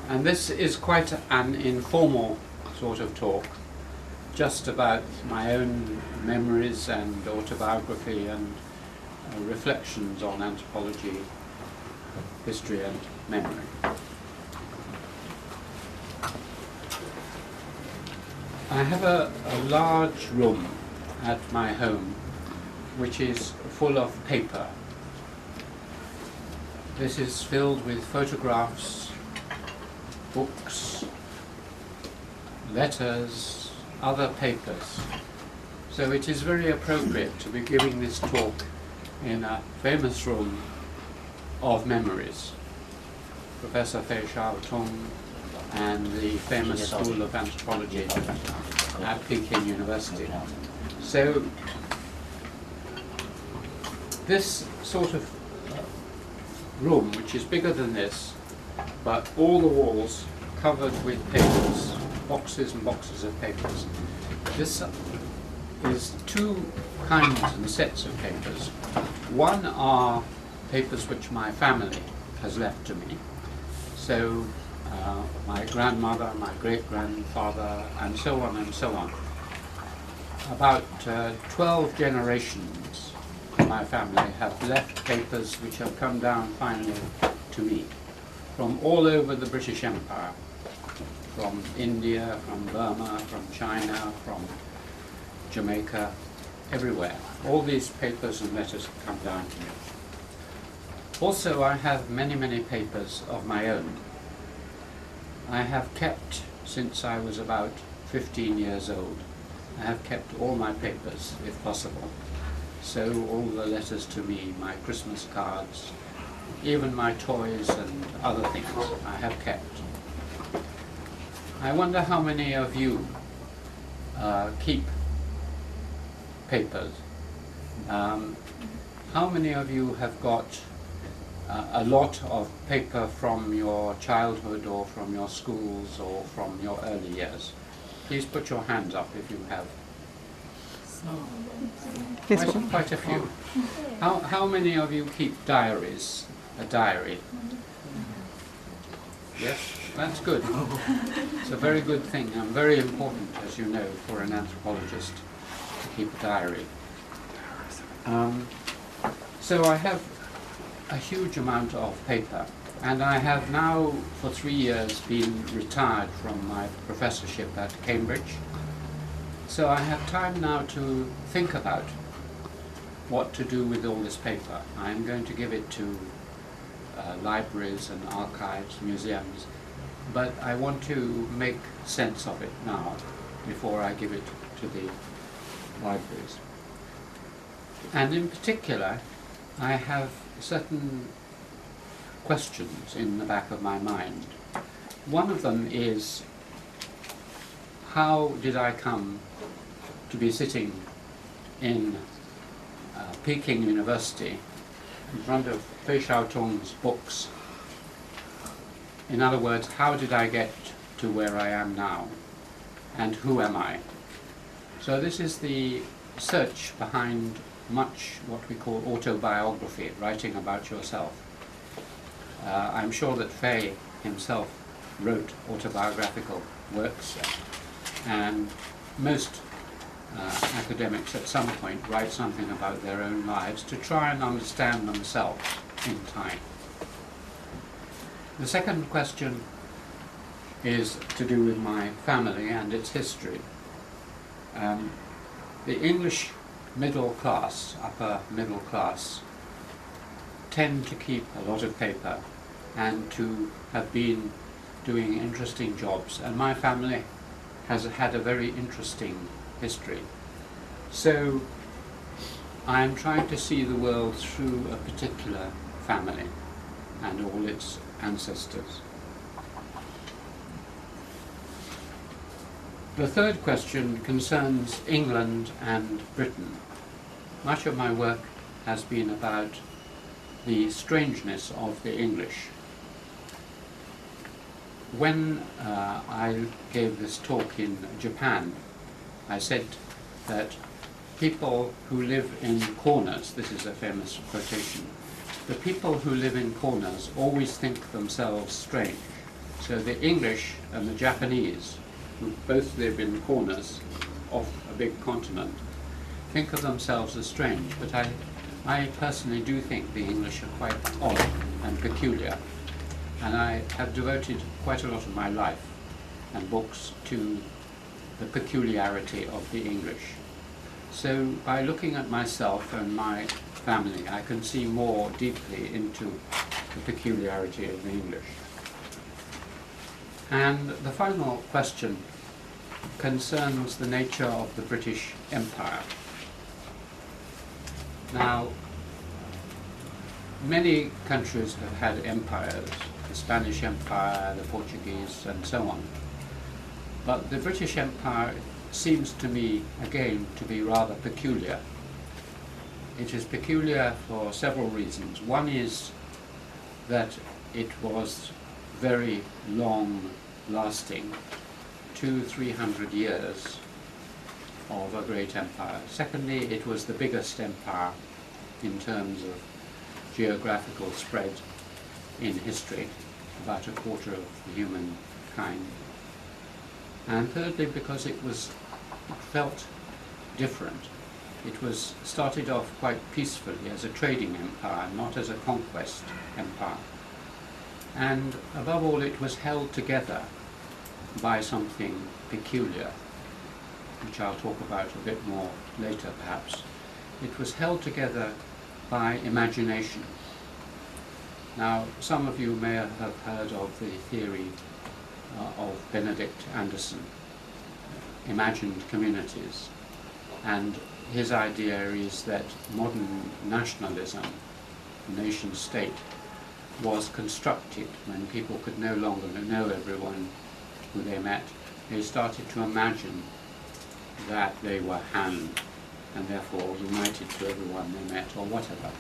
And this is quite an informal sort of talk, just about my own memories and autobiography and reflections on anthropology, history and memory. I have a large room at my home which is full of paper. This is filled with photographs, books, letters, other papers. So it is very appropriate to be giving this talk in a famous room of memories. Professor Fei Xiaotong and the famous School of Anthropology at Peking University. So this sort of room, which is bigger than this, but all the walls covered with papers, boxes and boxes of papers. This is two kinds and sets of papers. One are papers which my family has left to me. So my grandmother, my great-grandfather, and so on and so on. About 12 generations of my family have left papers which have come down finally to me from all over the British Empire, from India, from Burma, from China, from Jamaica, everywhere. All these papers and letters have come down to me. Also, I have many, many papers of my own. I have kept, since I was about 15 years old, I have kept all my papers, if possible. So all the letters to me, my Christmas cards, even my toys and other things, I have kept. I wonder how many of you keep papers. How many of you have got a lot of paper from your childhood or from your schools or from your early years? Please put your hands up if you have. Quite a few. How many of you keep diaries? A diary? Yes, that's good. It's a very good thing and very important, as you know, for an anthropologist to keep a diary. So I have a huge amount of paper, and I have now for 3 years been retired from my professorship at Cambridge. So I have time now to think about what to do with all this paper. I am going to give it to libraries and archives, museums, but I want to make sense of it now before I give it to the libraries. And in particular, I have certain questions in the back of my mind. One of them is, how did I come to be sitting in Peking University in front of Fei Xiaotong's books? In other words, how did I get to where I am now? And who am I? So this is the search behind much what we call autobiography, writing about yourself. I'm sure that Fei himself wrote autobiographical works, and most academics at some point write something about their own lives to try and understand themselves in time. The second question is to do with my family and its history. The English middle class, upper middle class, tend to keep a lot of paper and to have been doing interesting jobs, and my family has had a very interesting history. So I am trying to see the world through a particular family and all its ancestors. The third question concerns England and Britain. Much of my work has been about the strangeness of the English. When I gave this talk in Japan, I said that people who live in corners, this is a famous quotation, the people who live in corners always think themselves strange. So the English and the Japanese, who both live in corners of a big continent, think of themselves as strange, but I personally do think the English are quite odd and peculiar, and I have devoted quite a lot of my life and books to the peculiarity of the English. So by looking at myself and my family, I can see more deeply into the peculiarity of the English. And the final question concerns the nature of the British Empire. Now, many countries have had empires, the Spanish Empire, the Portuguese, and so on. But the British Empire seems to me, again, to be rather peculiar. It is peculiar for several reasons. One is that it was very long-lasting, 200-300 years of a great empire. Secondly, it was the biggest empire in terms of geographical spread in history, about a quarter of the humankind. And thirdly, because it felt different. It was started off quite peacefully as a trading empire, not as a conquest empire. And above all, it was held together by something peculiar, which I'll talk about a bit more later perhaps. It was held together by imagination. Now, some of you may have heard of the theory of Benedict Anderson, imagined communities, and his idea is that modern nationalism, nation state, was constructed when people could no longer know everyone who they met. They started to imagine that they were Han and therefore united to everyone they met or whatever.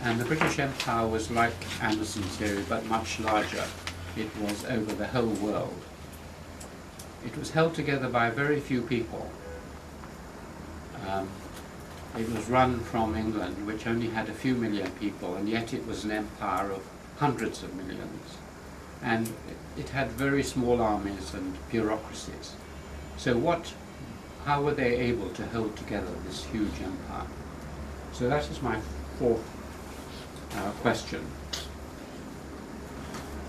And the British Empire was like Anderson's theory, but much larger. It was over the whole world. It was held together by very few people. It was run from England, which only had a few million people, and yet it was an empire of hundreds of millions. And it had very small armies and bureaucracies. So how were they able to hold together this huge empire? So that is my fourth question.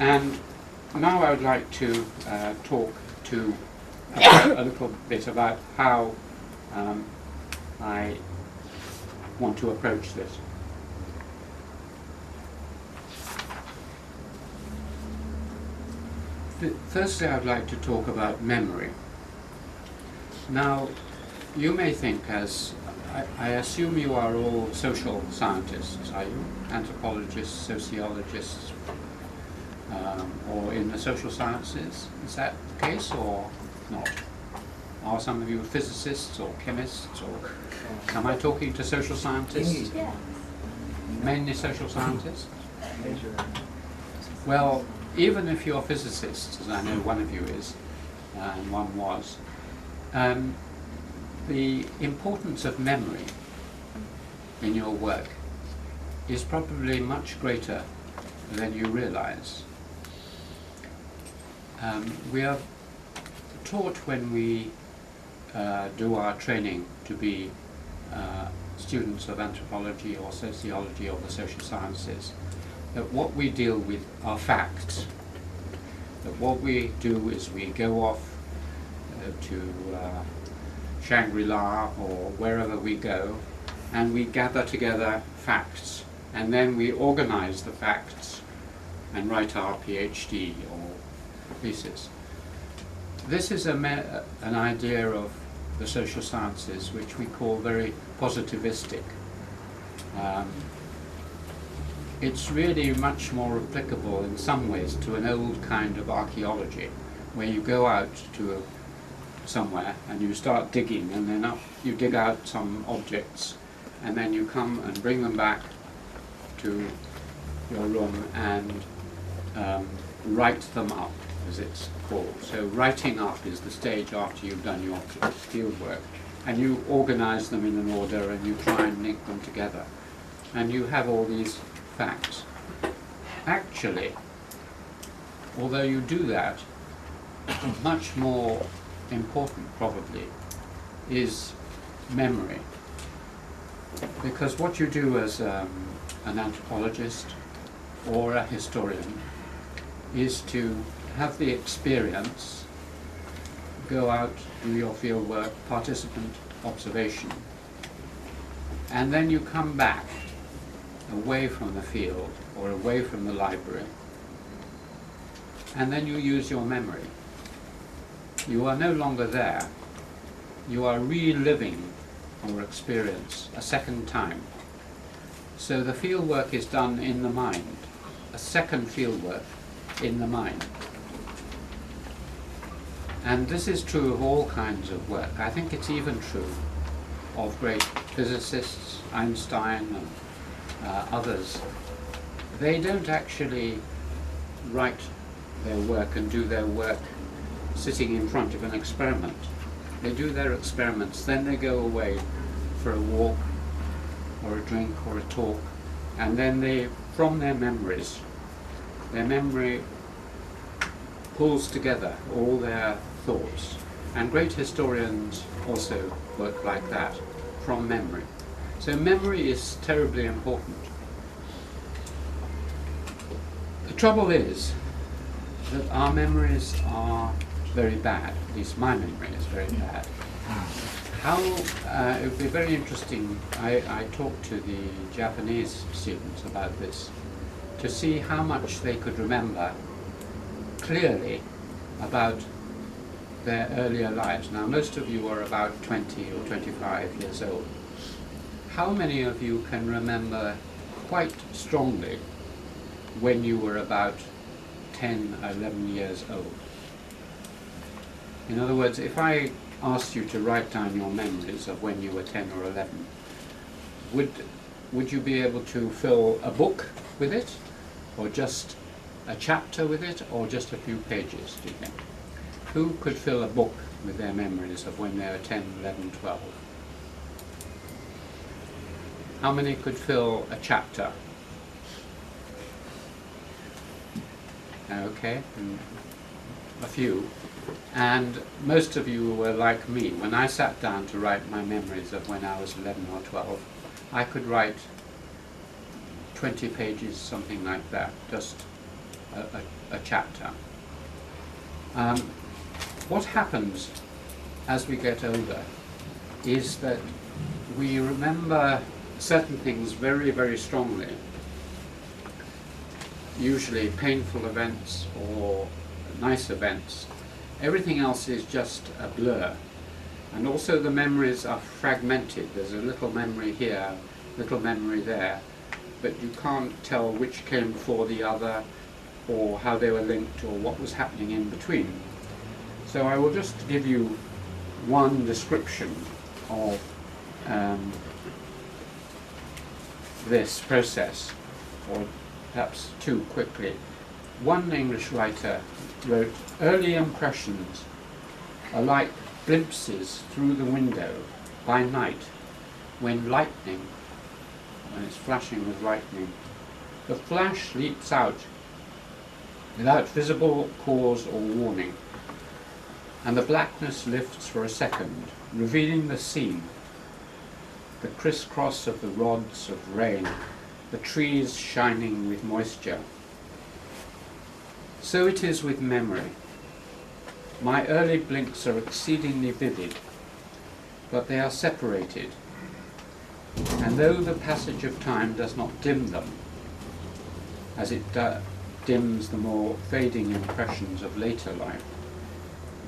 And now I would like to talk a little bit about how I want to approach this. Firstly, I'd like to talk about memory. Now, you may think, as I assume you are all social scientists, are you? Anthropologists, sociologists, or in the social sciences? Is that the case or not? Are some of you physicists or chemists, or am I talking to social scientists? Yeah. Mainly social scientists? Well, even if you're physicists, as I know one of you is, and one was, the importance of memory in your work is probably much greater than you realize. We are taught when we do our training to be students of anthropology or sociology or the social sciences, that what we deal with are facts. That what we do is we go off to Shangri-La or wherever we go, and we gather together facts, and then we organize the facts and write our PhD or thesis. This is an idea of the social sciences which we call very positivistic. It's really much more applicable in some ways to an old kind of archaeology, where you go out to somewhere and you start digging, and then you dig out some objects, and then you come and bring them back to your room and write them up, as it's called. So writing up is the stage after you've done your field work, and you organize them in an order and you try and link them together, and you have all these facts. Actually, although you do that, much more important probably is memory. Because what you do as an anthropologist or a historian is to have the experience, go out, do your field work, participant observation, and then you come back away from the field or away from the library, and then you use your memory. You are no longer there. You are reliving your experience a second time. So the field work is done in the mind, a second field work in the mind. And this is true of all kinds of work. I think it's even true of great physicists, Einstein and others. They don't actually write their work and do their work sitting in front of an experiment. They do their experiments, then they go away for a walk or a drink or a talk, and then they, from their memories, their memory pulls together all their thoughts. And great historians also work like that, from memory. So memory is terribly important. The trouble is that our memories are very bad, at least my memory is very bad. How, it would be very interesting, I talked to the Japanese students about this, to see how much they could remember clearly about their earlier lives. Now most of you are about 20 or 25 years old. How many of you can remember quite strongly when you were about 10, 11 years old? In other words, if I asked you to write down your memories of when you were 10 or 11, would you be able to fill a book with it, or just a chapter with it, or just a few pages, do you think? Who could fill a book with their memories of when they were 10, 11, 12? How many could fill a chapter? Okay, a few. And most of you were like me. When I sat down to write my memories of when I was 11 or 12, I could write 20 pages, something like that, just a chapter. What happens as we get older is that we remember certain things very, very strongly, usually painful events or nice events. Everything else is just a blur. And also the memories are fragmented. There's a little memory here, little memory there, but you can't tell which came before the other, or how they were linked, or what was happening in between. So I will just give you one description of this process, or perhaps two quickly. One English writer wrote, "Early impressions are like glimpses through the window by night when it's flashing with lightning. The flash leaps out without visible cause or warning, and the blackness lifts for a second, revealing the scene, the crisscross of the rods of rain, the trees shining with moisture. So it is with memory. My early blinks are exceedingly vivid, but they are separated, and though the passage of time does not dim them, as it dims the more fading impressions of later life,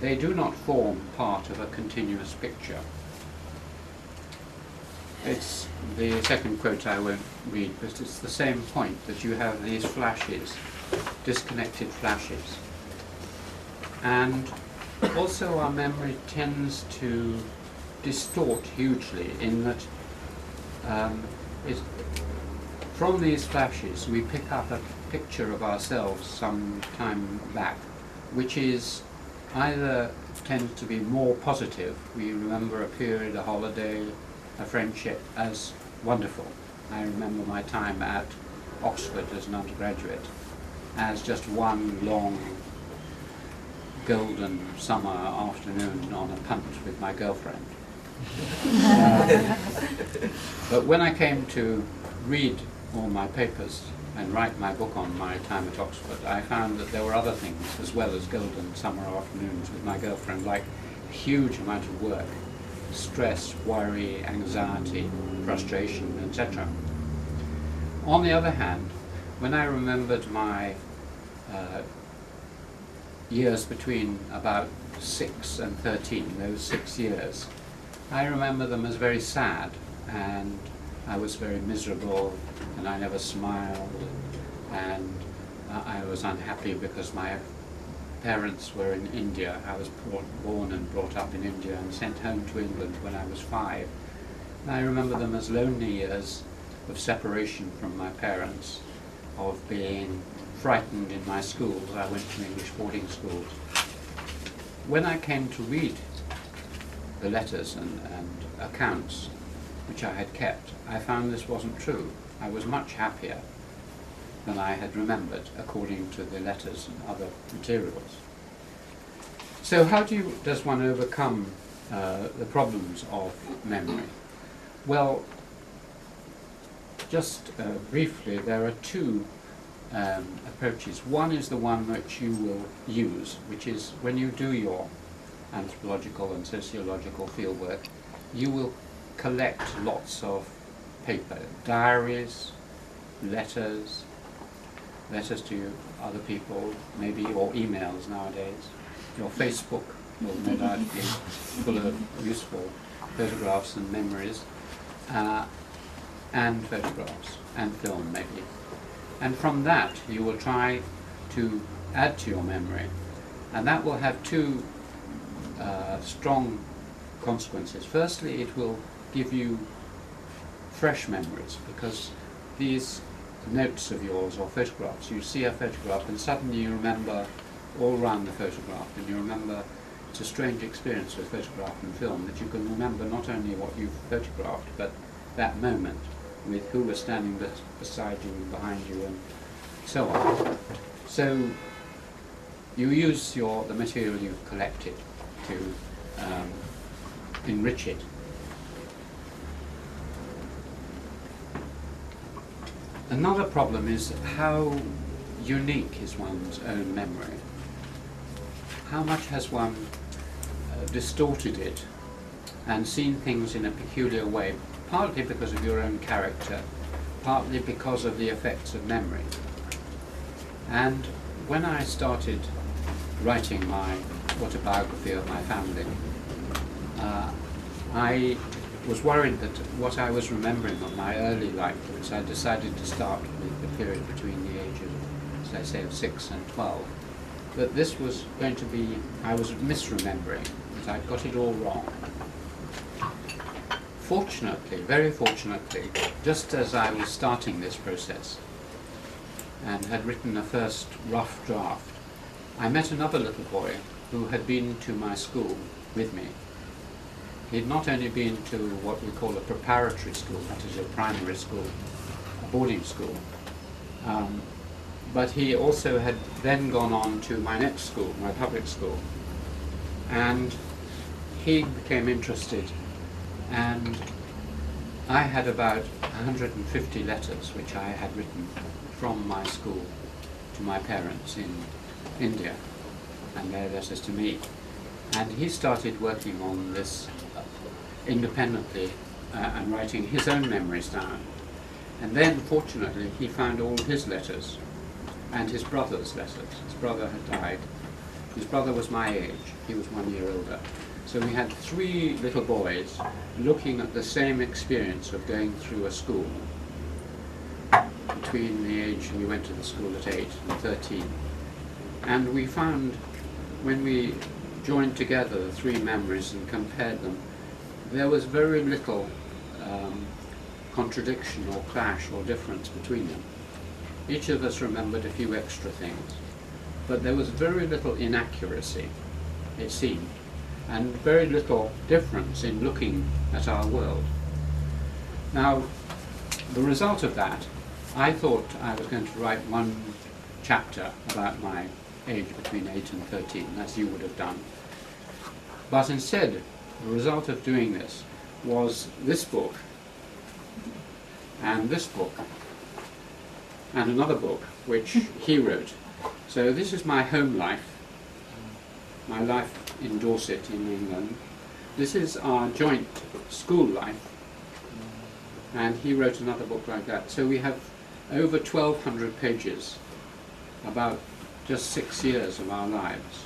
they do not form part of a continuous picture." It's the second quote I won't read, but it's the same point, that you have these flashes, disconnected flashes. And also our memory tends to distort hugely in that from these flashes we pick up a picture of ourselves some time back, which is either tends to be more positive. We remember a period, a holiday, a friendship as wonderful. I remember my time at Oxford as an undergraduate, as just one long golden summer afternoon on a punt with my girlfriend. But when I came to read all my papers and write my book on my time at Oxford, I found that there were other things as well as golden summer afternoons with my girlfriend, like a huge amount of work, stress, worry, anxiety, frustration, etc. On the other hand, when I remembered my years between about 6 and 13, those 6 years, I remember them as very sad, and I was very miserable, and I never smiled, and I was unhappy because my parents were in India. I was born and brought up in India and sent home to England when I was 5. And I remember them as lonely years of separation from my parents, of being frightened in my schools. I went to English boarding schools. When I came to read the letters and accounts which I had kept, I found this wasn't true. I was much happier than I had remembered, according to the letters and other materials. So how does one overcome the problems of memory? Well, just briefly, there are two approaches. One is the one which you will use, which is when you do your anthropological and sociological fieldwork, you will collect lots of paper, diaries, letters to other people, maybe, or emails nowadays. Your Facebook will no doubt be full of useful photographs and memories, and photographs, and film maybe. And from that you will try to add to your memory, and that will have two strong consequences. Firstly, it will give you fresh memories, because these notes of yours or photographs, you see a photograph and suddenly you remember all around the photograph, and you remember. It's a strange experience with photograph and film, that you can remember not only what you've photographed, but that moment with who was standing beside you and behind you and so on. So you use the material you've collected to enrich it. Another problem is how unique is one's own memory. How much has one distorted it and seen things in a peculiar way, partly because of your own character, partly because of the effects of memory. And when I started writing my autobiography of my family, I was worried that what I was remembering of my early life, which I decided to start with the period between the ages, as I say, of 6 and 12, that this was going to be, I was misremembering, that I'd got it all wrong. Fortunately, very fortunately, just as I was starting this process and had written a first rough draft, I met another little boy who had been to my school with me. He'd not only been to what we call a preparatory school, that is a primary school, a boarding school, but he also had then gone on to my next school, my public school, and he became interested, and I had about 150 letters which I had written from my school to my parents in India, and their letters to me. And he started working on this independently and writing his own memories down. And then, fortunately, he found all his letters and his brother's letters. His brother had died. His brother was my age. He was 1 year older. So we had 3 little boys looking at the same experience of going through a school between the age we went to the school at 8 and 13. And we found, when we joined together the 3 memories and compared them, there was very little contradiction or clash or difference between them. Each of us remembered a few extra things, but there was very little inaccuracy, it seemed, and very little difference in looking at our world. Now, the result of that, I thought I was going to write one chapter about my age between 8 and 13, as you would have done. But instead, the result of doing this was this book, and this book, and another book which he wrote. So this is my home life, my life in Dorset in England. This is our joint school life, and he wrote another book like that. So we have over 1,200 pages about just 6 years of our lives.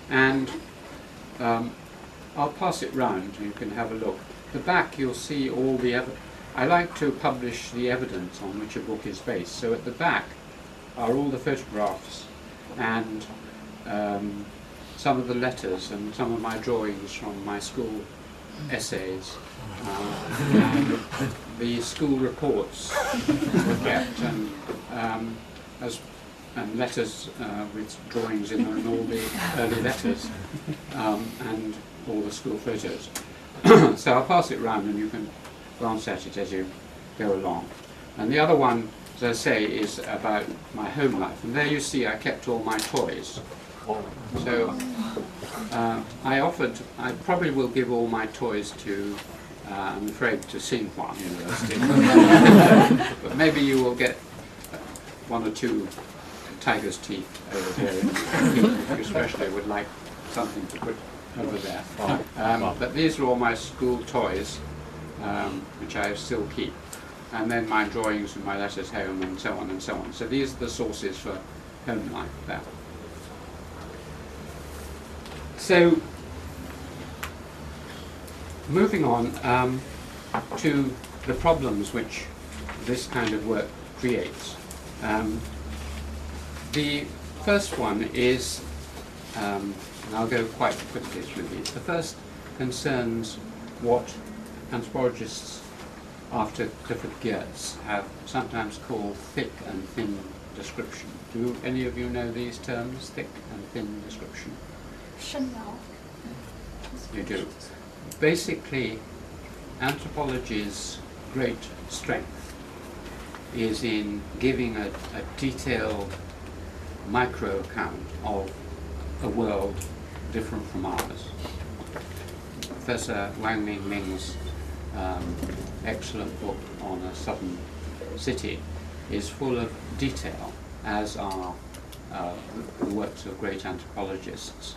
And I'll pass it round, you can have a look. The back you'll see all the I like to publish the evidence on which a book is based. So at the back are all the photographs and some of the letters and some of my drawings from my school essays. And the school reports were kept, and letters with drawings in them, and all the early letters, and all the school photos. So I'll pass it round and you can glance at it as you go along. And the other one, as I say, is about my home life. And there you see I kept all my toys. So I probably will give all my toys to, I'm afraid, to Tsinghua University. But maybe you will get one or two tiger's teeth over there, if you especially would like something to put over there. But these are all my school toys, which I still keep. And then my drawings and my letters home and so on and so on. So these are the sources for home life there. So, moving on to the problems which this kind of work creates. The first one is, and I'll go quite quickly through these. The first concerns what anthropologists after Clifford Geertz have sometimes called thick and thin description. Do any of you know these terms, thick and thin description? You do. Basically, anthropology's great strength is in giving a detailed micro account of a world different from ours. Professor Wang Ming Ming's excellent book on a southern city is full of detail, as are the works of great anthropologists.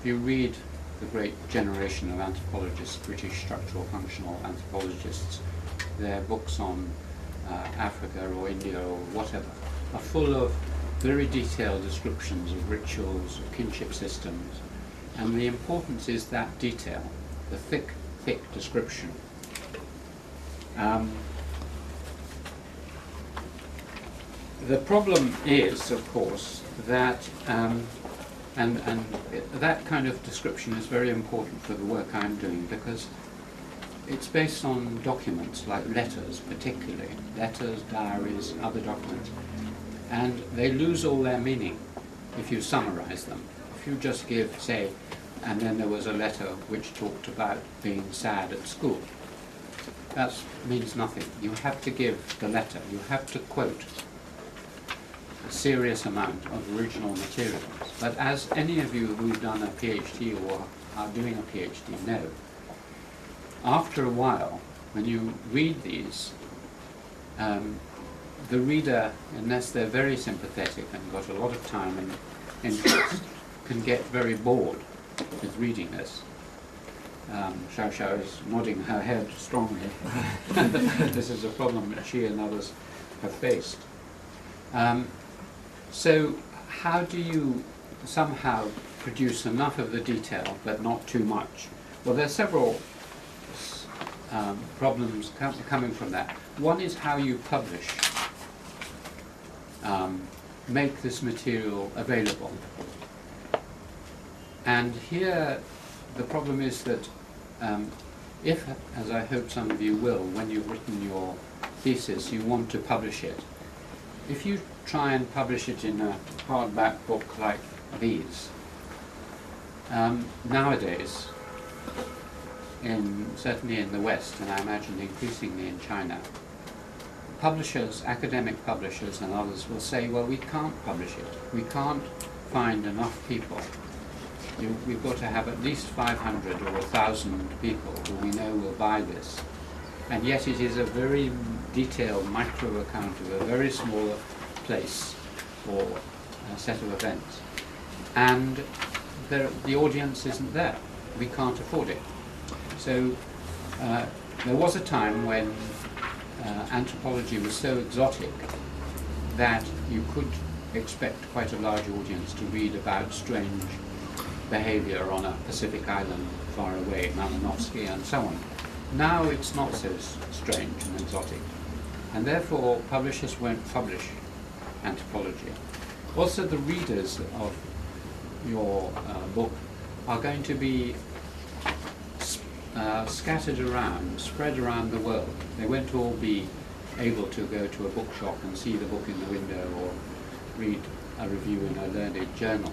If you read the great generation of anthropologists, British structural functional anthropologists, their books on Africa or India or whatever are full of very detailed descriptions of rituals, of kinship systems, and the importance is that detail, the thick description. The problem is, of course, that and that kind of description is very important for the work I'm doing, because it's based on documents like letters, particularly letters, diaries, other documents, and they lose all their meaning if you summarize them. If you just give, say, and then there was a letter which talked about being sad at school, that means nothing. You have to give the letter, you have to quote a serious amount of original materials. But as any of you who've done a PhD or are doing a PhD know, after a while, when you read these, the reader, unless they're very sympathetic and got a lot of time and interest, can get very bored with reading this. Xiao Xiao is nodding her head strongly. This is a problem that she and others have faced. So how do you somehow produce enough of the detail but not too much? Well, there are several problems coming from that. One is how you publish, make this material available. And here the problem is that if, as I hope some of you will, when you've written your thesis, you want to publish it, if you try and publish it in a hardback book like these, nowadays, certainly in the West, and I imagine increasingly in China, publishers, academic publishers and others will say, well, we can't publish it. We can't find enough people. We've got to have at least 500 or 1,000 people who we know will buy this. And yet it is a very detailed micro account of a very small place or a set of events. And the audience isn't there. We can't afford it. So there was a time when anthropology was so exotic that you could expect quite a large audience to read about strange behavior on a Pacific island far away, Malinowski and so on. Now it's not so strange and exotic, and therefore publishers won't publish anthropology. Also, the readers of your book are going to be scattered around, spread around the world. They won't all be able to go to a bookshop and see the book in the window or read a review in a learned journal.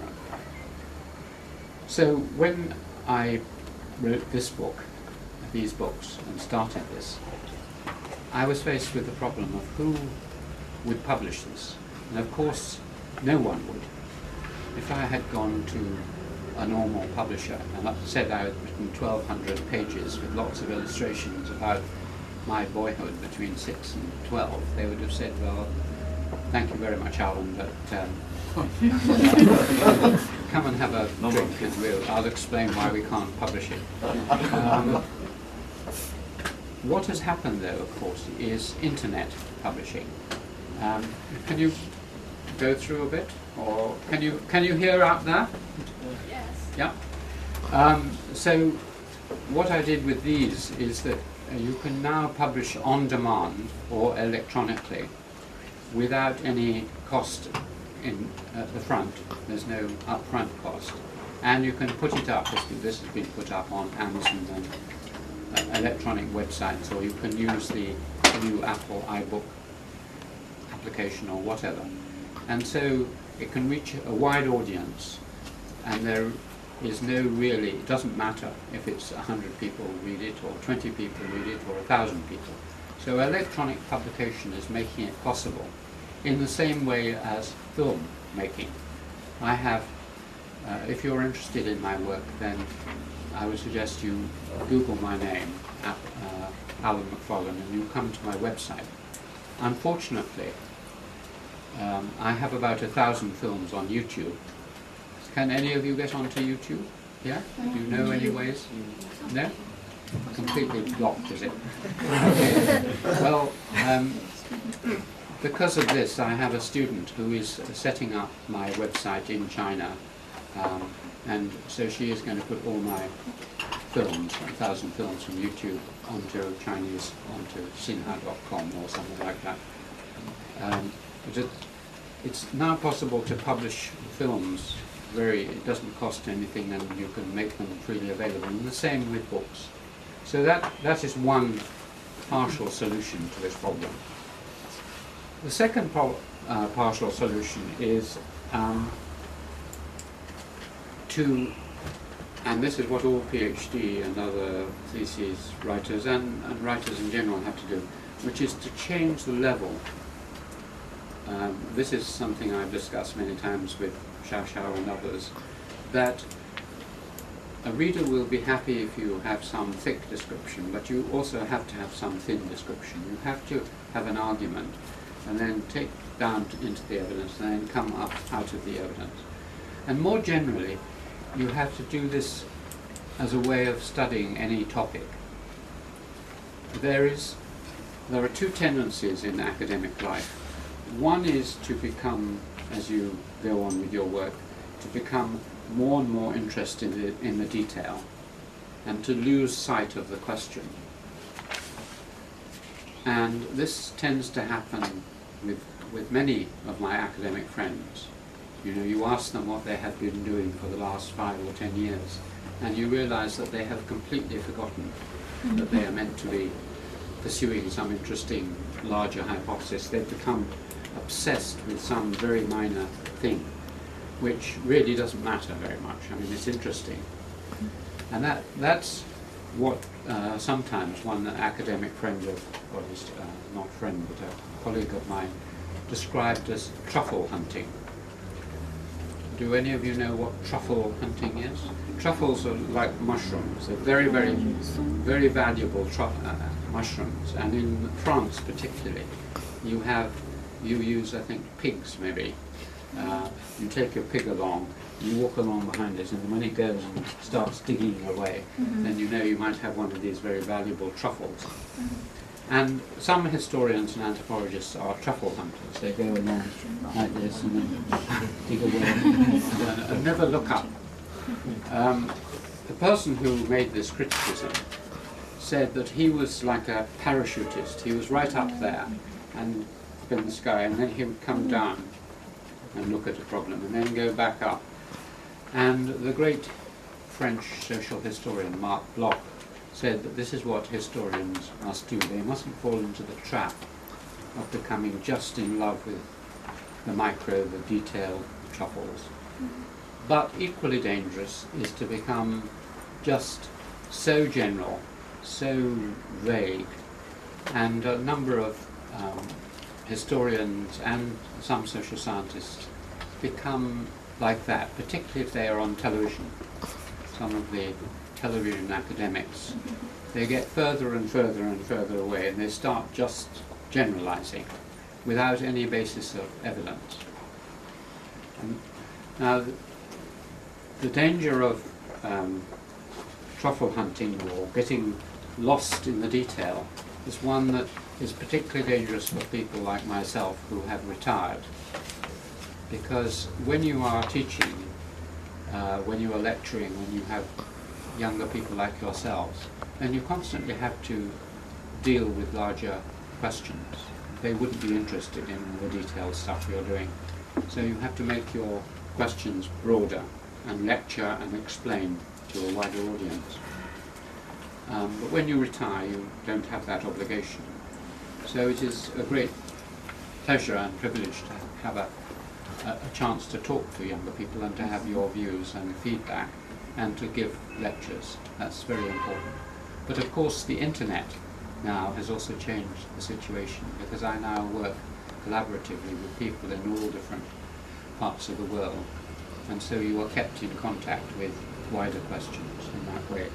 So when I wrote this book, these books, and started this, I was faced with the problem of who would publish this. And of course, no one would. If I had gone to a normal publisher and said I had written 1,200 pages with lots of illustrations about my boyhood between 6 and 12, they would have said, well, thank you very much, Alan, but come and have a drink and I'll explain why we can't publish it. What has happened, though, of course, is internet publishing. Can you go through a bit, or can you hear out there? Yes. Yeah. So what I did with these is that you can now publish on demand or electronically without any cost at the front. There's no upfront cost, and you can put it up. This has been put up on Amazon and electronic websites, or you can use the new Apple iBook application or whatever. And so it can reach a wide audience, and there is no really, it doesn't matter if it's 100 people read it, or 20 people read it, or 1,000 people. So electronic publication is making it possible in the same way as film making. I have, if you're interested in my work, then I would suggest you Google my name, Alan Macfarlane, and you come to my website. Unfortunately, I have about 1,000 films on YouTube. Can any of you get onto YouTube? Yeah? Do you know any ways? No? Completely blocked, is it? Okay. Well, because of this, I have a student who is setting up my website in China, and so she is going to put all my films, 1,000 films from YouTube, onto Chinese, onto Xinhua.com or something like that. It's now possible to publish films it doesn't cost anything, and you can make them freely available, and the same with books. So that is one partial solution to this problem. The second partial solution is and this is what all PhD and other theses writers and writers in general have to do, which is to change the level. This is something I've discussed many times with Xiao and others, that a reader will be happy if you have some thick description, but you also have to have some thin description. You have to have an argument, and then take down into the evidence, and then come up out of the evidence. And more generally, you have to do this as a way of studying any topic. There are two tendencies in academic life. One is to become, as you go on with your work, to become more and more interested in the detail, and to lose sight of the question. And this tends to happen with many of my academic friends. You know, you ask them what they have been doing for the last 5 or 10 years, and you realize that they have completely forgotten that they are meant to be pursuing some interesting, larger hypothesis. They've become obsessed with some very minor thing, which really doesn't matter very much. I mean, it's interesting. And that's what sometimes one academic friend of, or at least not friend, but colleague of mine, described as truffle hunting. Do any of you know what truffle hunting is? Truffles are like mushrooms. They're very, very, very valuable mushrooms. And in France particularly, you use, I think, pigs maybe. You take your pig along, you walk along behind it, and when it goes and starts digging away, then you know you might have one of these very valuable truffles. And some historians and anthropologists are truffle hunters. They go along like this and then dig away and never look up. The person who made this criticism said that he was like a parachutist. He was right up there and up in the sky, and then he would come down and look at a problem and then go back up. And the great French social historian Marc Bloch said that this is what historians must do. They mustn't fall into the trap of becoming just in love with the micro, the detailed truffles. But equally dangerous is to become just so general, so vague, and a number of historians and some social scientists become like that, particularly if they are on television. Some of the television academics, they get further and further and further away, and they start just generalizing without any basis of evidence. Now, the danger of truffle hunting or getting lost in the detail is one that is particularly dangerous for people like myself who have retired, because when you are teaching, when you are lecturing, when you have younger people like yourselves, then you constantly have to deal with larger questions. They wouldn't be interested in the detailed stuff you're doing. So you have to make your questions broader and lecture and explain to a wider audience. But when you retire, you don't have that obligation. So it is a great pleasure and privilege to have a chance to talk to younger people and to have your views and feedback and to give lectures. That's very important. But of course the internet now has also changed the situation, because I now work collaboratively with people in all different parts of the world, and so you are kept in contact with wider questions in that way.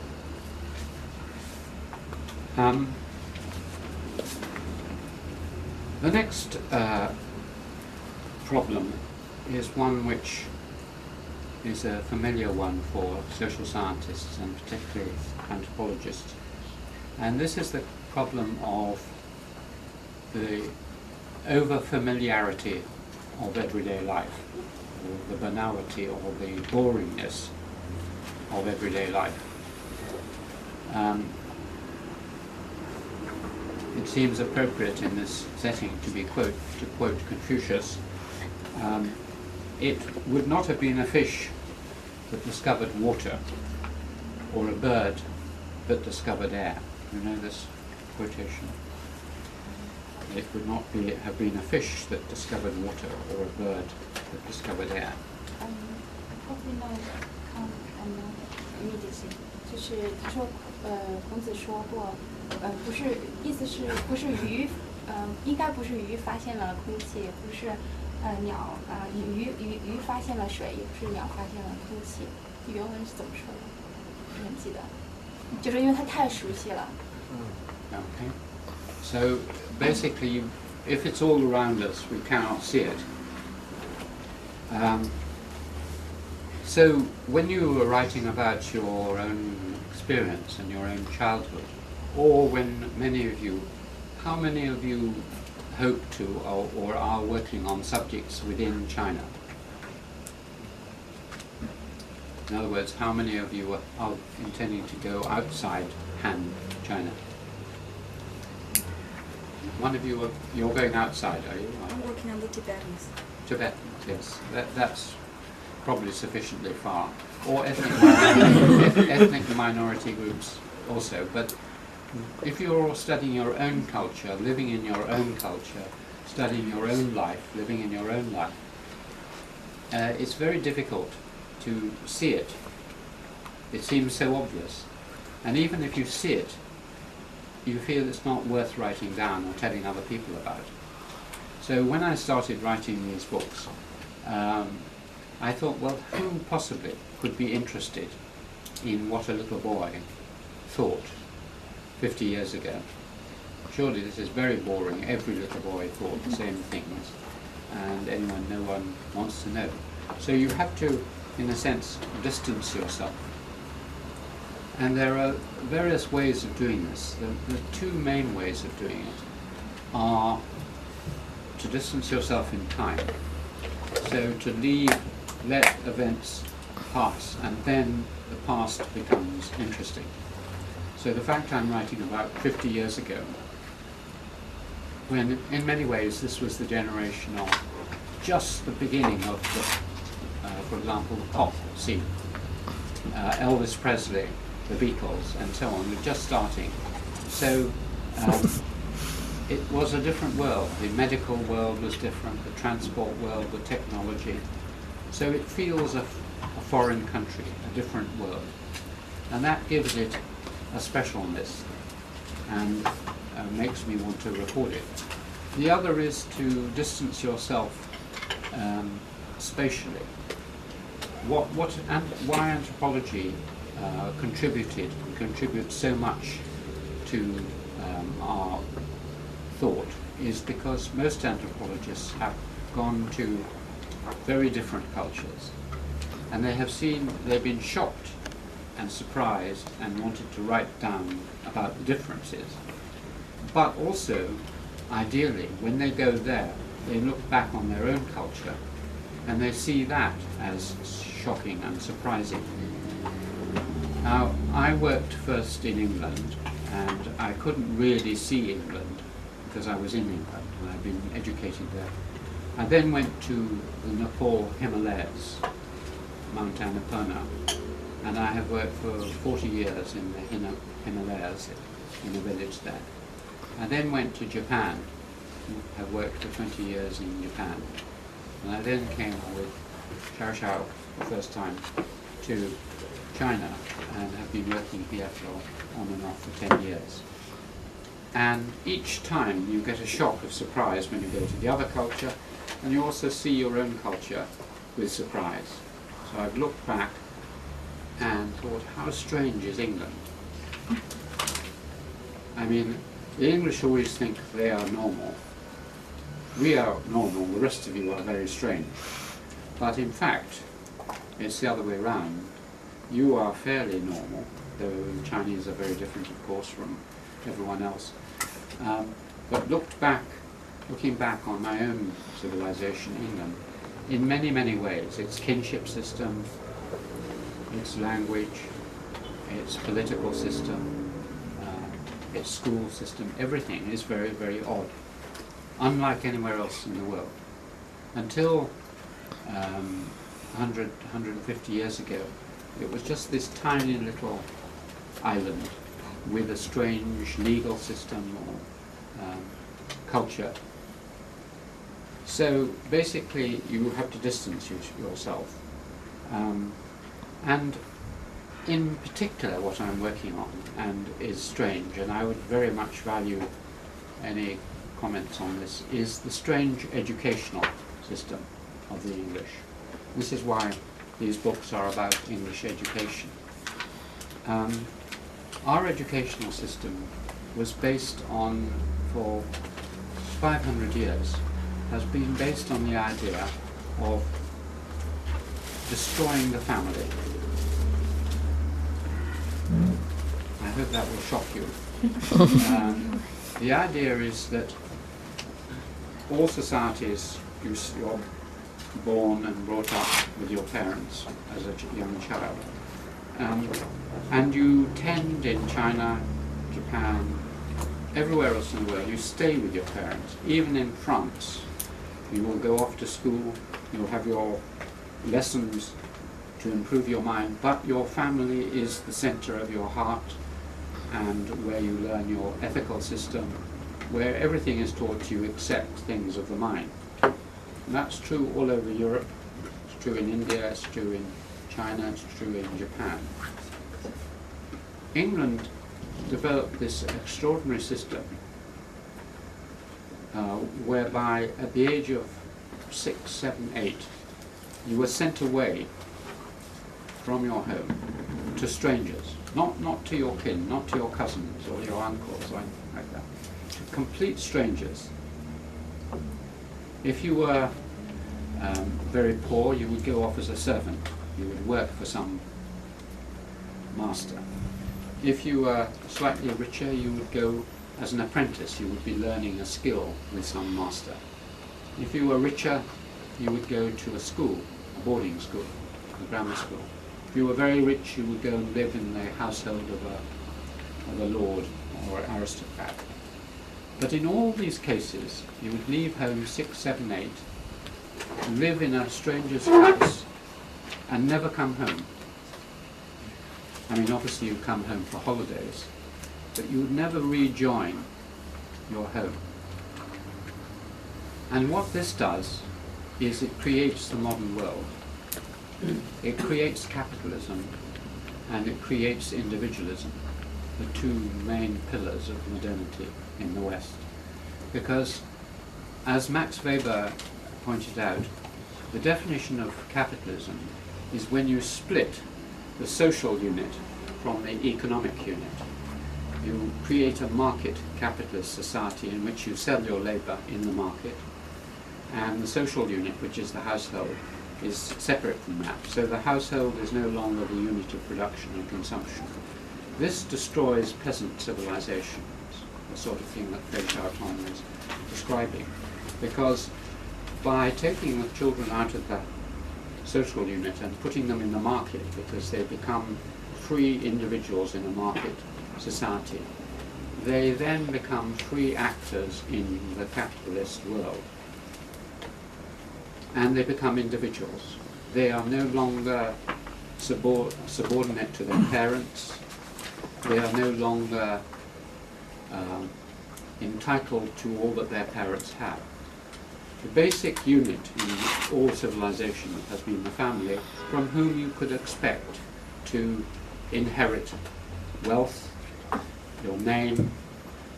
The next problem is one which is a familiar one for social scientists and particularly anthropologists, and this is the problem of the overfamiliarity of everyday life, or the banality or the boringness of everyday life. It seems appropriate in this setting to quote Confucius, it would not have been a fish that discovered water, or a bird that discovered air. You know this quotation? It would not have been a fish that discovered water, or a bird that discovered air. Probably not immediately. 就是他说，孔子说过，不是，意思是不是鱼，应该不是鱼发现了空气，也不是鸟鱼发现了水，也不是鸟发现了空气。原文是怎么说的？不能记得，就是因为它太熟悉了。Okay. So basically, if it's all around us, we cannot see it. So when you are writing about your own experience and your own childhood, or when how many of you hope to or are working on subjects within China? In other words, how many of you are intending to go outside Han, China? One of you, you're going outside, are you? I'm working on the Tibetans. Tibetans, yes. That's probably sufficiently far. Or ethnic minority groups also. But if you're studying your own culture, living in your own culture, studying your own life, living in your own life, it's very difficult to see it. It seems so obvious. And even if you see it, you feel it's not worth writing down or telling other people about. So when I started writing these books, I thought, well, who possibly could be interested in what a little boy thought 50 years ago? Surely this is very boring. Every little boy thought the same things, and no one wants to know. So you have to, in a sense, distance yourself. And there are various ways of doing this. The two main ways of doing it are to distance yourself in time. So to let events pass, and then the past becomes interesting. So the fact I'm writing about 50 years ago, when in many ways this was the generation of just the beginning of the, for example, the pop scene. Elvis Presley, the Beatles, and so on, were just starting. So it was a different world. The medical world was different, the transport world, the technology. So it feels a foreign country, a different world. And that gives it a specialness and makes me want to record it. The other is to distance yourself spatially. Why anthropology contributes so much to our thought is because most anthropologists have gone to very different cultures, and they've been shocked and surprised and wanted to write down about the differences. But also, ideally, when they go there, they look back on their own culture and they see that as shocking and surprising. Now, I worked first in England, and I couldn't really see England because I was in England and I'd been educated there. I then went to the Nepal Himalayas, Mount Annapurna, and I have worked for 40 years in the Himalayas, in a village there. I then went to Japan, have worked for 20 years in Japan, and I then came with Xiao the first time to China and have been working here for on and off for 10 years. And each time you get a shock of surprise when you go to the other culture, and you also see your own culture with surprise. So I've looked back and thought, how strange is England? I mean, the English always think they are normal. We are normal, the rest of you are very strange. But in fact, it's the other way around. You are fairly normal, though the Chinese are very different, of course, from everyone else. But looking back on my own civilization, England, in many, many ways, its kinship system, its language, its political system, its school system, everything is very, very odd, unlike anywhere else in the world. Until 100, 150 years ago, it was just this tiny little island with a strange legal system or culture. So basically you have to distance yourself. And in particular what I'm working on, and is strange, and I would very much value any comments on this, is the strange educational system of the English. This is why these books are about English education. Our educational system was based on, for 500 years, has been based on the idea of destroying the family. I hope that will shock you. The idea is that all societies, you're born and brought up with your parents as a young child. And you tend in China, Japan, everywhere else in the world, you stay with your parents. Even in France, you will go off to school, you'll have your lessons to improve your mind, but your family is the center of your heart and where you learn your ethical system, where everything is taught to you except things of the mind. And that's true all over Europe, it's true in India, it's true in China, it's true in Japan. England developed this extraordinary system whereby at the age of 6, 7, 8, you were sent away from your home to strangers, not to your kin, not to your cousins or your uncles or anything like that, to complete strangers. If you were very poor, you would go off as a servant. You would work for some master. If you were slightly richer, you would go as an apprentice. You would be learning a skill with some master. If you were richer, you would go to a school, a boarding school, a grammar school. If you were very rich, you would go and live in the household of a lord or aristocrat. But in all these cases, you would leave home 6, 7, 8, live in a stranger's house, and never come home. I mean, obviously you come home for holidays, but you would never rejoin your home. And what this does is it creates the modern world. It creates capitalism and it creates individualism, the two main pillars of modernity in the West. Because, as Max Weber pointed out, the definition of capitalism is when you split the social unit from the economic unit. You create a market capitalist society in which you sell your labour in the market, and the social unit, which is the household, is separate from that. So the household is no longer the unit of production and consumption. This destroys peasant civilizations, the sort of thing that Fei was describing, because by taking the children out of the social unit and putting them in the market, because they become free individuals in a market society, they then become free actors in the capitalist world. And they become individuals. They are no longer subordinate to their parents. They are no longer entitled to all that their parents have. The basic unit in all civilization has been the family, from whom you could expect to inherit wealth, your name,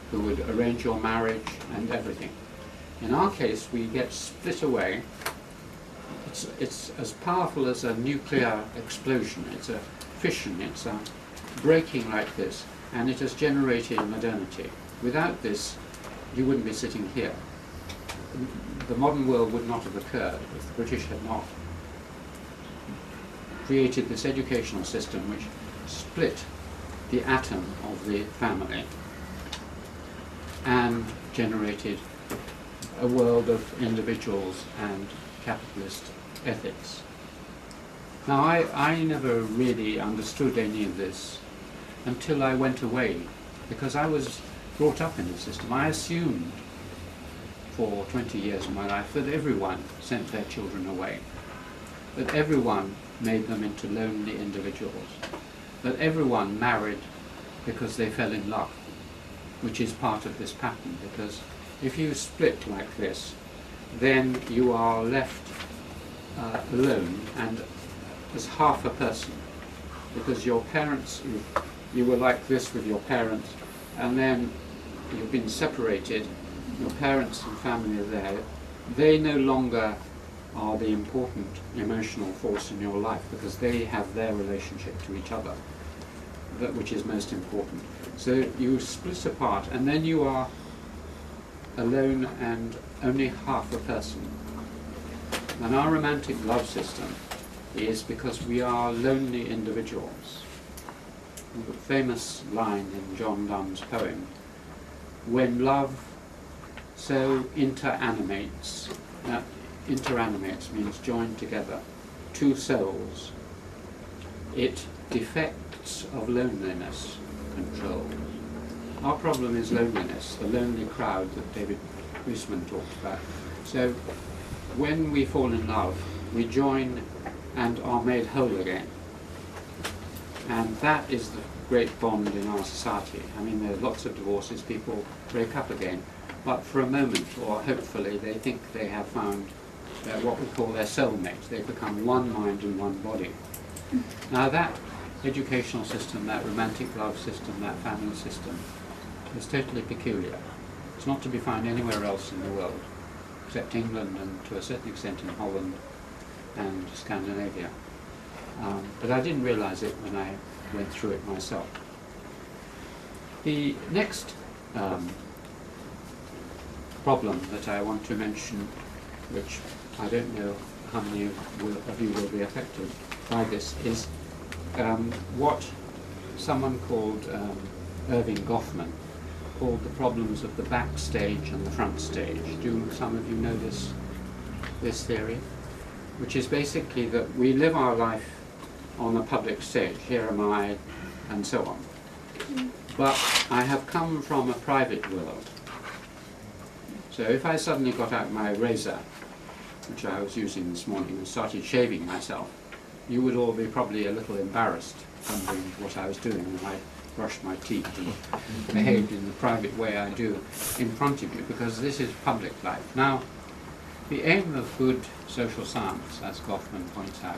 who would arrange your marriage and everything. In our case, we get split away. It's as powerful as a nuclear explosion. It's a fission, it's a breaking like this, and it has generated modernity. Without this, you wouldn't be sitting here. The modern world would not have occurred if the British had not created this educational system which split the atom of the family and generated a world of individuals and capitalist ethics. Now, I never really understood any of this until I went away, because I was brought up in the system. I assumed for 20 years of my life that everyone sent their children away, that everyone made them into lonely individuals, that everyone married because they fell in love, which is part of this pattern, because if you split like this, then you are left alone and as half a person, because your parents, you were like this with your parents, and then you've been separated, your parents and family are there, they no longer are the important emotional force in your life, because they have their relationship to each other, which is most important. So you split apart, and then you are alone and only half a person. And our romantic love system is because we are lonely individuals. The famous line in John Donne's poem, when love so interanimates means joined together, two souls, it defects of loneliness control. Our problem is loneliness, the lonely crowd that David Reisman talked about. So when we fall in love, we join and are made whole again. And that is the great bond in our society. I mean, there are lots of divorces, people break up again, but for a moment, or hopefully, they think they have found what we call their soulmate. They become one mind and one body. Now that educational system, that romantic love system, that family system, is totally peculiar. It's not to be found anywhere else in the world, except England and to a certain extent in Holland and Scandinavia. But I didn't realize it when I went through it myself. The next problem that I want to mention, which I don't know how many of you will be affected by this, is what someone called Irving Goffman called the problems of the backstage and the front stage. Do some of you know this theory? Which is basically that we live our life on a public stage, here am I, and so on. But I have come from a private world. So if I suddenly got out my razor, which I was using this morning, and started shaving myself, you would all be probably a little embarrassed, wondering what I was doing when I brushed my teeth and behaved in the private way I do in front of you, because this is public life. Now, the aim of good social science, as Goffman points out,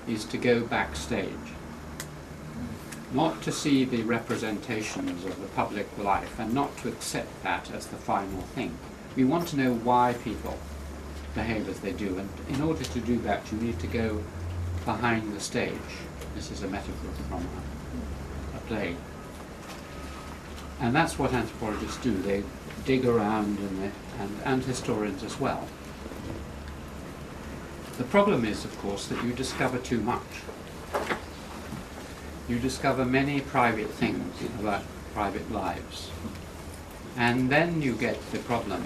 is to go backstage. Not to see the representations of the public life and not to accept that as the final thing. We want to know why people behave as they do, and in order to do that you need to go behind the stage. This is a metaphor from a play. And that's what anthropologists do. They dig around and historians as well. The problem is, of course, that you discover too much. You discover many private things about private lives. And then you get the problem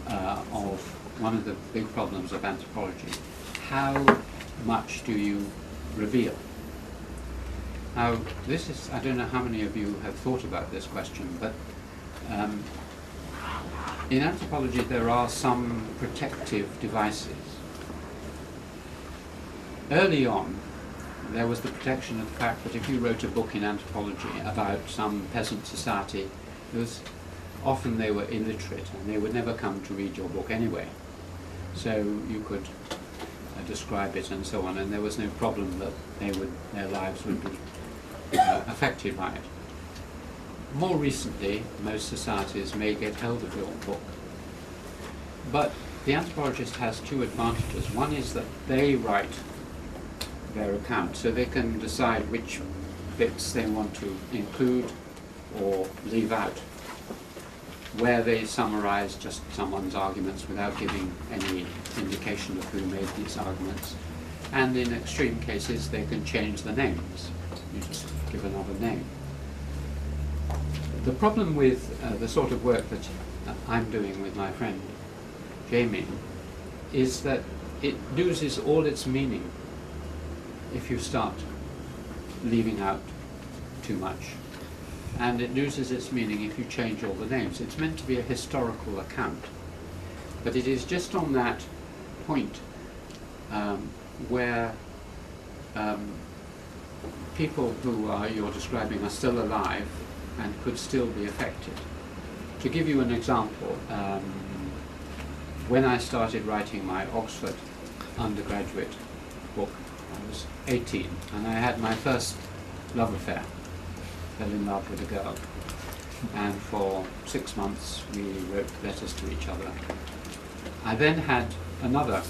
of one of the big problems of anthropology. How much do you reveal? Now, this is, I don't know how many of you have thought about this question, but in anthropology there are some protective devices. Early on, there was the protection of the fact that if you wrote a book in anthropology about some peasant society, often they were illiterate and they would never come to read your book anyway. So you could describe it and so on, and there was no problem that their lives would be affected by it. More recently, most societies may get hold of your book, but the anthropologist has two advantages. One is that they write their account, so they can decide which bits they want to include or leave out, where they summarize just someone's arguments without giving any indication of who made these arguments. And in extreme cases, they can change the names. You just give another name. The problem with the sort of work that I'm doing with my friend Jamie is that it loses all its meaning if you start leaving out too much. And it loses its meaning if you change all the names. It's meant to be a historical account. But it is just on that point where people who you're describing are still alive and could still be affected. To give you an example, when I started writing my Oxford undergraduate book, I was 18 and I had my first love affair. Fell in love with a girl, and for 6 months we wrote letters to each other. I then had another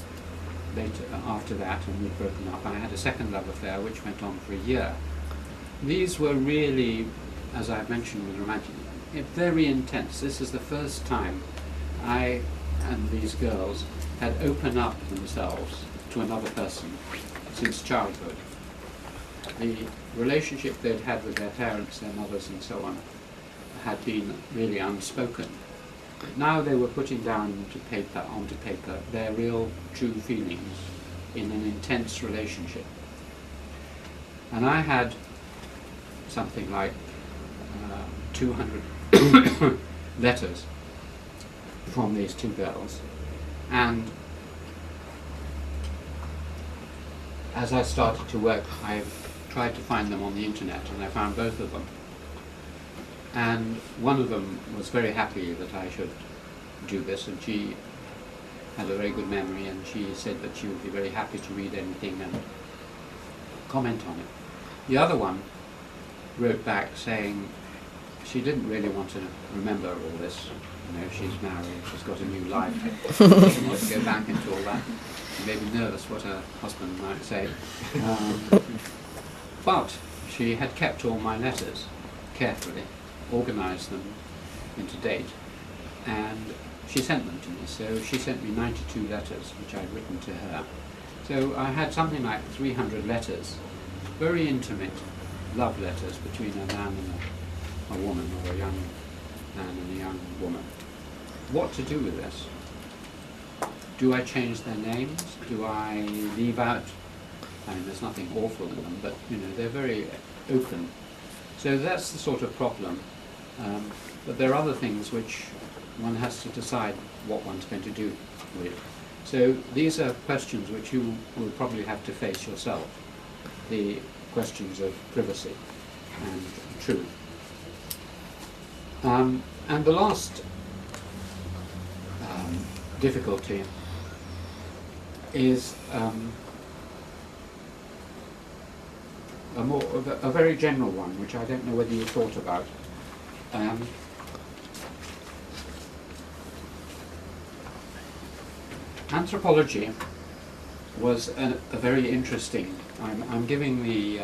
later after that, and we'd broken up. I had a second love affair which went on for a year. These were really, as I've mentioned with romantic, very intense. This is the first time I and these girls had opened up themselves to another person since childhood. The relationship they'd had with their parents, their mothers and so on had been really unspoken. Now they were putting down onto paper their real true feelings in an intense relationship. And I had something like 200 letters from these two girls, and as I started to work I tried to find them on the internet, and I found both of them. And one of them was very happy that I should do this, and she had a very good memory, and she said that she would be very happy to read anything and comment on it. The other one wrote back saying, she didn't really want to remember all this. You know, she's married, she's got a new life. She didn't want to go back into all that. She may be nervous what her husband might say. But she had kept all my letters carefully, organised them into date, and she sent them to me. So she sent me 92 letters, which I'd written to her. So I had something like 300 letters, very intimate love letters between a man and a woman, or a young man and a young woman. What to do with this? Do I change their names? Do I leave out? I mean, there's nothing awful in them, but you know, they're very open. So that's the sort of problem. But there are other things which one has to decide what one's going to do with. So these are questions which you will probably have to face yourself. The questions of privacy and truth. And the last difficulty is a very general one, which I don't know whether you thought about. Anthropology was a very interesting. I'm giving the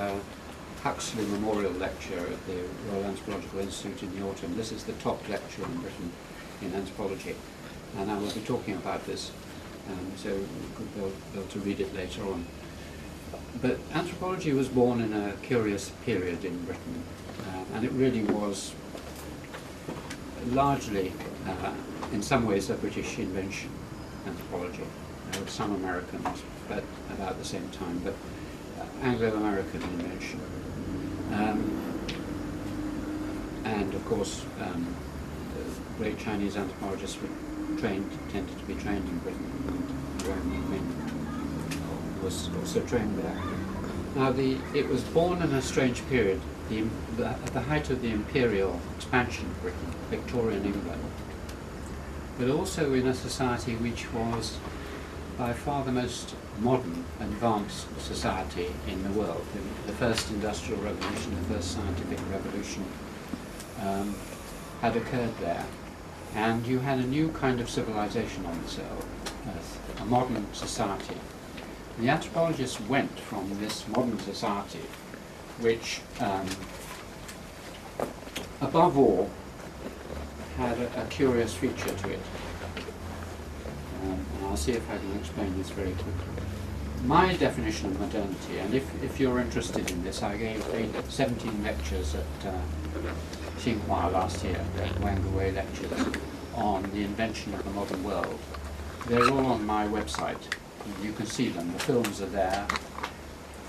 Huxley Memorial Lecture at the Royal Anthropological Institute in the autumn. This is the top lecture in Britain in anthropology, and I will be talking about this, so you could be able to read it later on. But anthropology was born in a curious period in Britain, and it really was largely, in some ways, a British invention, anthropology. There were some Americans, but about the same time, but Anglo-American invention. And of course, the great Chinese anthropologists were tended to be trained in Britain, and Roman Ming was also trained there. Now, it was born in a strange period, at the height of the imperial expansion of Britain, Victorian England, but also in a society which was by far the most modern, advanced society in the world. The first industrial revolution, the first scientific revolution had occurred there, and you had a new kind of civilization on this earth, a modern society. The anthropologists went from this modern society, which above all had a curious feature to it. And I'll see if I can explain this very quickly. My definition of modernity, and if you're interested in this, I gave 17 lectures at Tsinghua last year, Wangaway lectures, on the invention of the modern world. They're all on my website. You can see them. The films are there,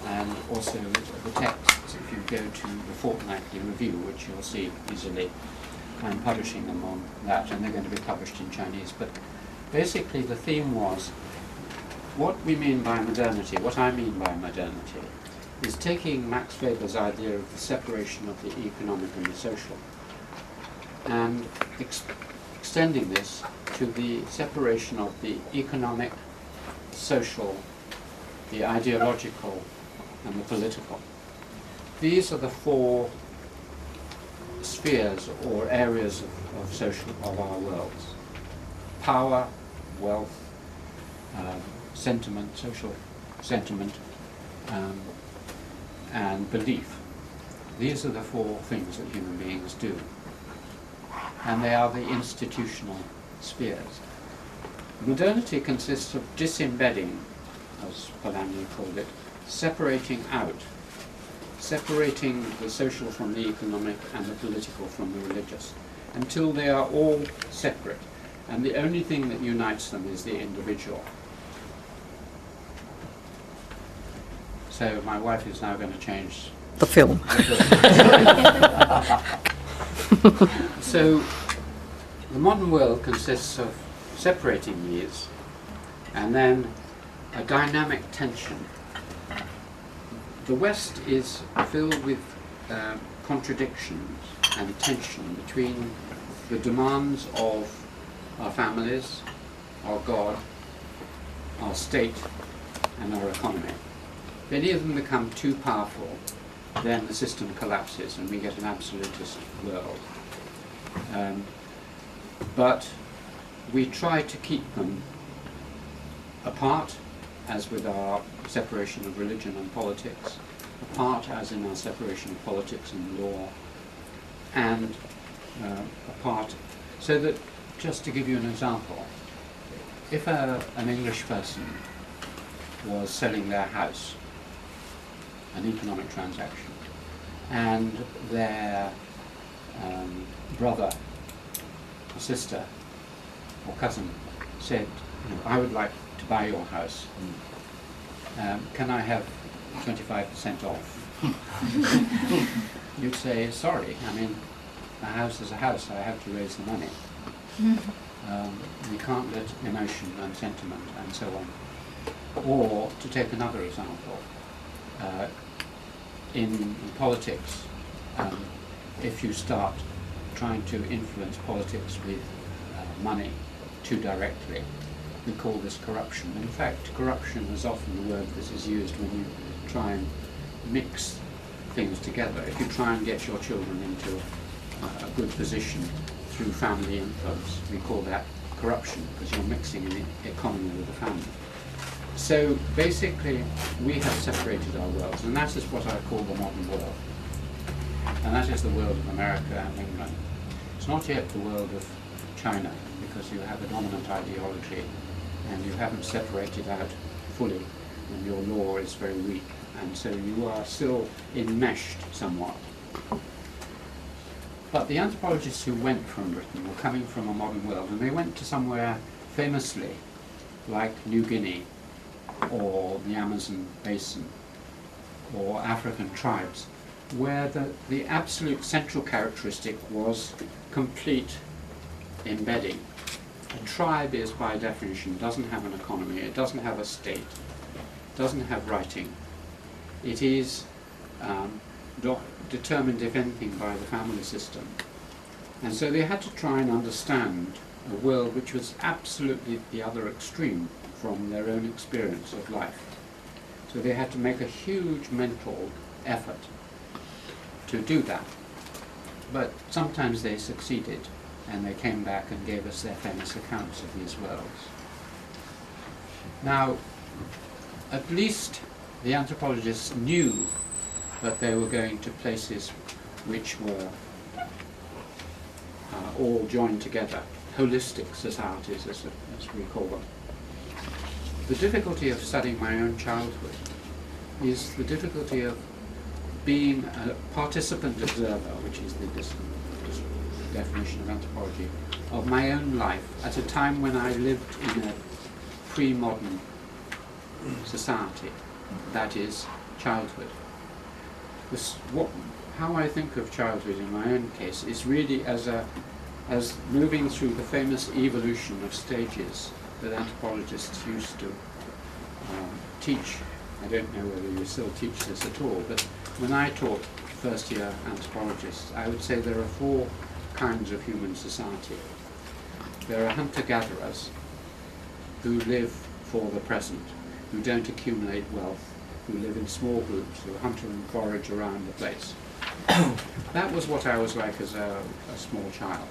and also the texts. If you go to the fortnightly review, which you'll see easily, I'm publishing them on that, and they're going to be published in Chinese. But basically the theme was what we mean by modernity, what I mean by modernity, is taking Max Weber's idea of the separation of the economic and the social and extending this to the separation of the economic, social, the ideological, and the political. These are the four spheres or areas of our worlds: power, wealth, sentiment, social sentiment, and belief. These are the four things that human beings do, and they are the institutional spheres. Modernity consists of disembedding, as Polanyi called it, separating out, separating the social from the economic and the political from the religious, until they are all separate, and the only thing that unites them is the individual. So my wife is now going to change the film. So the modern world consists of separating these, and then a dynamic tension. The West is filled with contradictions and tension between the demands of our families, our God, our state, and our economy. If any of them become too powerful, then the system collapses and we get an absolutist world. But we try to keep them apart, as with our separation of religion and politics, apart as in our separation of politics and law, and apart, so that, just to give you an example, if an English person was selling their house, an economic transaction, and their brother or sister or cousin said, I would like to buy your house. Can I have 25% off? You'd say, sorry, I mean, a house is a house, I have to raise the money. We can't let emotion and sentiment and so on. Or, to take another example, in politics, if you start trying to influence politics with money too directly, we call this corruption. In fact, corruption is often the word that is used when you try and mix things together. If you try and get your children into a good position through family influence, we call that corruption, because you're mixing an economy with the family. So basically, we have separated our worlds, and that is what I call the modern world. And that is the world of America and England. It's not yet the world of China, because you have a dominant ideology and you haven't separated out fully, and your law is very weak, and so you are still enmeshed somewhat. But the anthropologists who went from Britain were coming from a modern world, and they went to somewhere famously like New Guinea or the Amazon basin or African tribes, where the absolute central characteristic was complete embedding. A tribe is, by definition, doesn't have an economy, it doesn't have a state, doesn't have writing. It is determined, if anything, by the family system. And so they had to try and understand a world which was absolutely the other extreme from their own experience of life. So they had to make a huge mental effort to do that. But sometimes they succeeded, and they came back and gave us their famous accounts of these worlds. Now, at least the anthropologists knew that they were going to places which were all joined together, holistic societies, as we call them. The difficulty of studying my own childhood is the difficulty of being a participant observer, which is the definition of anthropology, of my own life at a time when I lived in a pre-modern society, that is, childhood. How I think of childhood in my own case is really as moving through the famous evolution of stages that anthropologists used to teach. I don't know whether you still teach this at all, but when I taught first-year anthropologists, I would say there are 4 kinds of human society. There are hunter-gatherers who live for the present, who don't accumulate wealth, who live in small groups, who hunt and forage around the place. That was what I was like as a small child.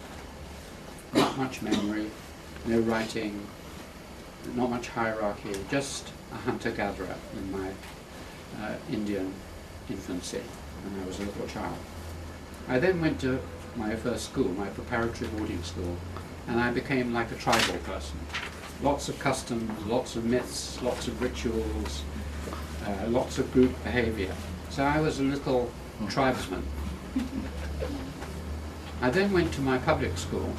Not much memory, no writing, not much hierarchy, just a hunter-gatherer in my Indian infancy when I was a little child. I then went to my first school, my preparatory boarding school, and I became like a tribal person. Lots of customs, lots of myths, lots of rituals, lots of group behavior. So I was a little tribesman. I then went to my public school,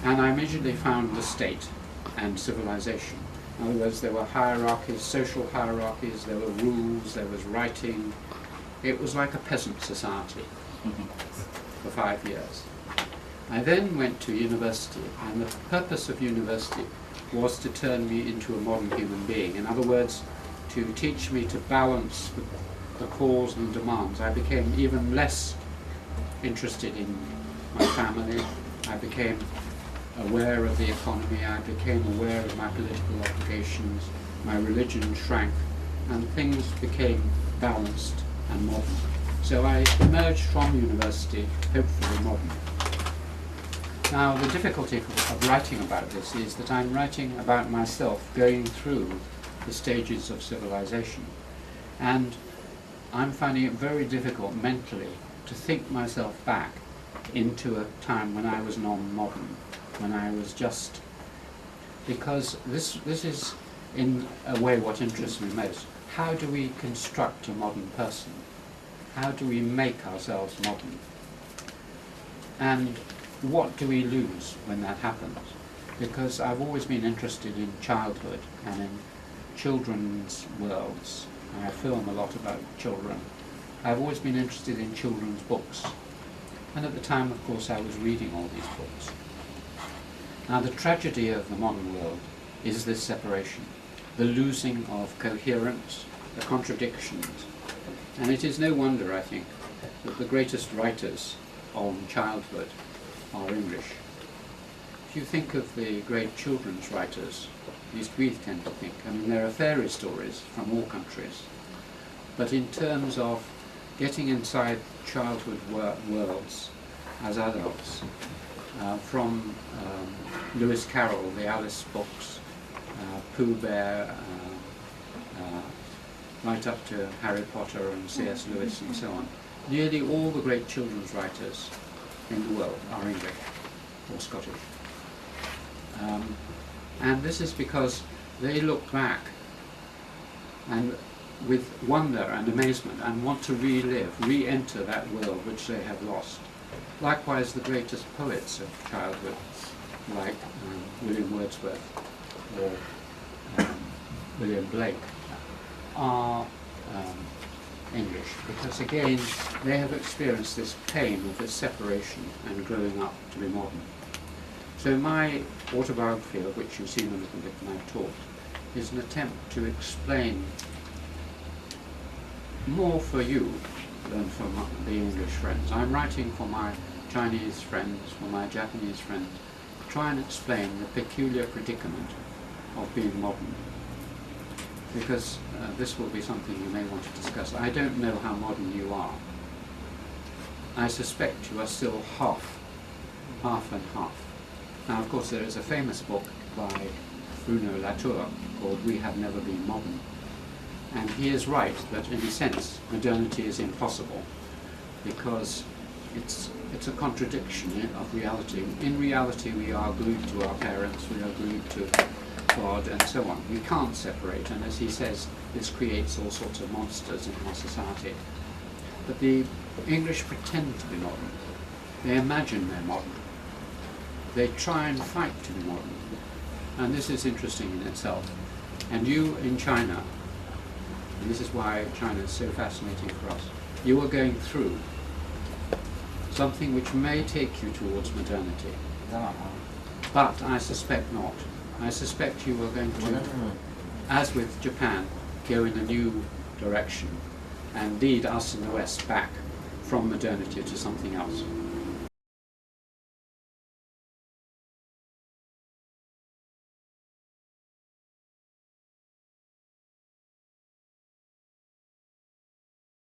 and I immediately found the state and civilization. In other words, there were hierarchies, social hierarchies, there were rules, there was writing. It was like a peasant society for 5 years. I then went to university, and the purpose of university was to turn me into a modern human being. In other words, to teach me to balance the calls and demands. I became even less interested in my family. I became aware of the economy. I became aware of my political obligations. My religion shrank, and things became balanced and modern. So I emerged from university, hopefully modern. Now, the difficulty of writing about this is that I'm writing about myself going through the stages of civilization, and I'm finding it very difficult mentally to think myself back into a time when I was non-modern, when I was just, because this is in a way what interests me most. How do we construct a modern person? How do we make ourselves modern? And what do we lose when that happens? Because I've always been interested in childhood and in children's worlds. I film a lot about children. I've always been interested in children's books. And at the time, of course, I was reading all these books. Now, the tragedy of the modern world is this separation, the losing of coherence, the contradictions. And it is no wonder, I think, that the greatest writers on childhood are English. If you think of the great children's writers, at least we tend to think, I mean, there are fairy stories from all countries, but in terms of getting inside childhood worlds as adults, from Lewis Carroll, the Alice books, Pooh Bear, right up to Harry Potter and C.S. Lewis and so on. Nearly all the great children's writers in the world are English or Scottish. And this is because they look back and with wonder and amazement and want to relive, re-enter that world which they have lost. Likewise, the greatest poets of childhood, like William Wordsworth or William Blake, are English, because again they have experienced this pain of this separation and growing up to be modern. So my autobiography, of which you've seen a little bit when I've talked, is an attempt to explain more for you than for the English friends. I'm writing for my Chinese friends, for my Japanese friends, to try and explain the peculiar predicament of being modern. Because this will be something you may want to discuss. I don't know how modern you are. I suspect you are still half and half. Now, of course, there is a famous book by Bruno Latour called We Have Never Been Modern. And he is right that, in a sense, modernity is impossible, because it's a contradiction of reality. In reality, we are glued to our parents, we are glued to God, and so on. We can't separate, and as he says, this creates all sorts of monsters in our society. But the English pretend to be modern. They imagine they're modern. They try and fight to be modern. And this is interesting in itself. And you in China, and this is why China is so fascinating for us, you are going through something which may take you towards modernity. But I suspect not. I suspect you are going to, as with Japan, go in a new direction and lead us in the West back from modernity to something else.